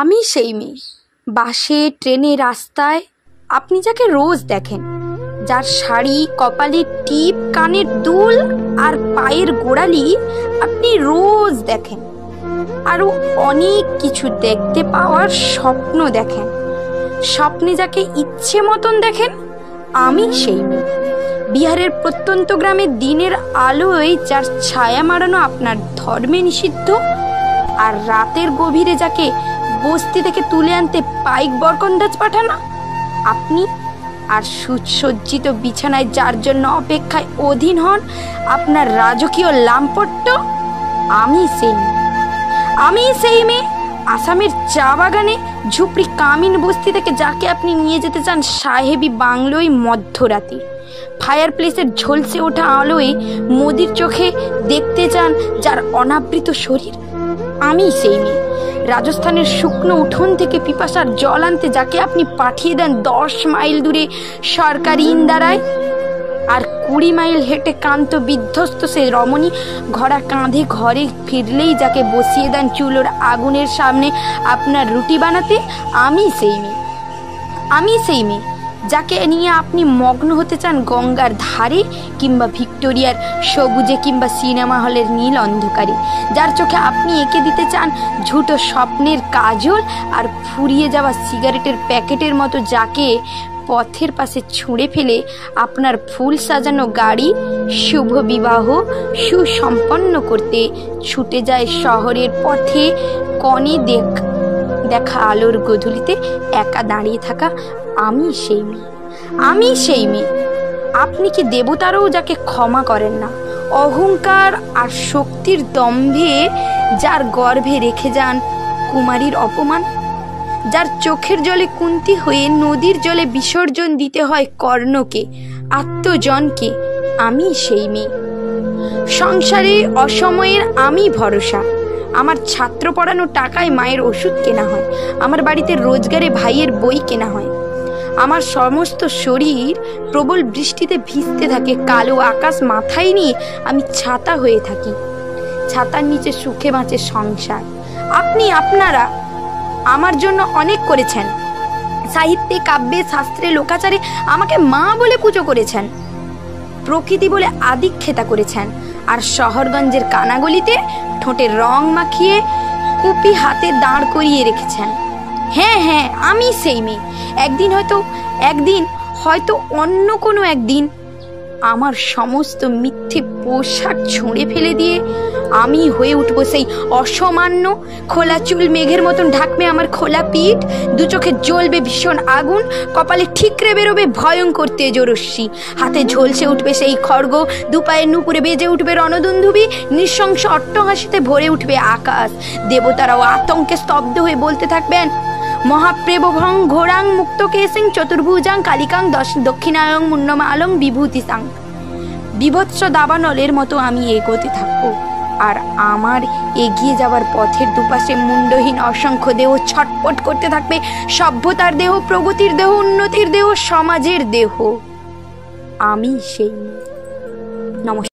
আমি সেই মেয়ে, বাসে ট্রেনে রাস্তায় আপনি যাকে রোজ দেখেন, যার শাড়ি, কপালের টিপ, কানের দুল আর পায়ের গোড়ালি আপনি রোজ দেখেন। আরো অনেক কিছু দেখতে পাওয়ার স্বপ্ন দেখেন। স্বপ্নে যাকে ইচ্ছে মতন দেখেন, আমি সেই মেয়ে। বিহারের প্রত্যন্ত গ্রামে দিনের আলোয় যার ছায়া মারানো আপনার ধর্মে নিষিদ্ধ, আর রাতের গভীরে যাকে বস্তি থেকে তুলে আনতে পাইক বরকন্দাজ পাঠানো আপনি, আর সুসজ্জিত বিছানায় যার জন্য অপেক্ষায় অধীন হন আপনার রাজকীয় লাম্পট্য, আমি সেই মেয়ে। আমি সেই মেয়ে আসামের চা বাগানে ঝুপড়ি কামিন বস্তি থেকে যাকে আপনি নিয়ে যেতে চান সাহেবী বাংলোয় মধ্যরাতে। ফায়ার প্লেসের ঝলসে ওঠা আলোয় মোদির চোখে দেখতে চান যার অনাবৃত শরীর, আমি সেই মেয়ে। রাজস্থানের শুকনো উঠোন থেকে পিপাসার জল আনতে যাকে আপনি পাঠিয়ে দেন 10 মাইল দূরে সরকারি ইন্দারায়, আর 20 মাইল হেঁটে কান্ত বিধ্বস্ত সে রমণী ঘোড়া কাঁধে ঘরে ফিরলেই যাকে বসিয়ে দেন চুলোর আগুনের সামনে আপনার রুটি বানাতে, আমি সেই মেয়ে। আমি সেই মেয়ে যাকে নিয়ে আপনি মগ্ন হতে চান গঙ্গার ধারে কিংবা ভিক্টোরিয়ার সবুজে কিংবা সিনেমা হলের নীল অন্ধকারে, যার চোখে আপনি এঁকে দিতে চান ঝুটো স্বপ্নের কাজল আর ফুরিয়ে যাওয়া সিগারেটের প্যাকেটের মতো, যাকে পথের পাশে ছুঁড়ে ফেলে আপনার ফুল সাজানো গাড়ি শুভ বিবাহ সুসম্পন্ন করতে ছুটে যায় শহরের পথে কনে দেখা আলোর গধূলিতে একা দাঁড়িয়ে থাকা, আমি সেই মেয়ে। আমি সেই মেয়ে। আপনি কি দেবতারাও যাকে ক্ষমা করেন না, অহংকার আর শক্তির দম্ভে যার গর্ভে রেখে যান কুমারীর অপমান, যার চোখের জলে কুন্তি হয়ে নদীর জলে বিসর্জন দিতে হয় কর্ণকে, আত্মজনকে, আমি সেই মেয়ে। সংসারে অসময়ের আমি ভরসা। আমার ছাত্র পড়ানো টাকায় মায়ের ওষুধ কেনা হয়, আমার বাড়িতে রোজগারে ভাইয়ের বই কেনা হয়। আমার সমস্ত শরীর প্রবল বৃষ্টিতে ভিজতে থাকে, কালো আকাশ মাথায় নিয়ে আমি ছাতা হয়ে থাকি। ছাতার নিচে সুখে বাঁচে সংসার। আপনারা আমার জন্য অনেক করেছেন। সাহিত্যে, কাব্যে, শাস্ত্রে, লোকাচারে আমাকে মা বলে পুজো করেছেন, প্রকৃতি বলে আদিক্ষেতা করেছেন, আর শহরগঞ্জের কানাগলিতে ঠোঁটে রং মাখিয়ে কুপি হাতে দাঁড় করিয়ে রেখেছেন। হ্যাঁ, আমি সেই মেয়ে। একদিন হয়তো অন্য কোনো একদিন আমার সমস্ত মিথ্যে পোশাক ছুঁড়ে ফেলে দিয়ে আমি হয়ে উঠবো সেই অসামান্য। খোলা চুল মেঘের মতন ঢাকবে আমার খোলা পিঠ, দু চোখে জ্বলবে ভীষণ আগুন, কপালে ঠিকরে বেরোবে ভয়ঙ্কর তেজরশ্মি, হাতে ঝলসে উঠবে সেই খড়গ, দুপায়ে নুপুরে বেজে উঠবে রণদুন্দুবি, নৃশংস অট্টহাসিতে ভরে উঠবে আকাশ। দেবতারাও আতঙ্কে স্তব্ধ হয়ে বলতে থাকবেন, মহাপ্রেবভং ঘোরাং মুক্তকেশিং চতুর্ভুজাং কালিকাং দক্ষিণায়ং মুন্নমালং বিভূতিসাং। বিভৎস দাবানলের মতো আমি এগোতে থাকবো, আর আমার এগিয়ে যাওয়ার পথের দুপাশে মুন্ডহীন অসংখ্য দেহ ছটপট করতে থাকবে। সভ্যতার দেহ, প্রগতির দেহ, উন্নতির দেহ, সমাজের দেহ, আমি সেই। নমস্কার।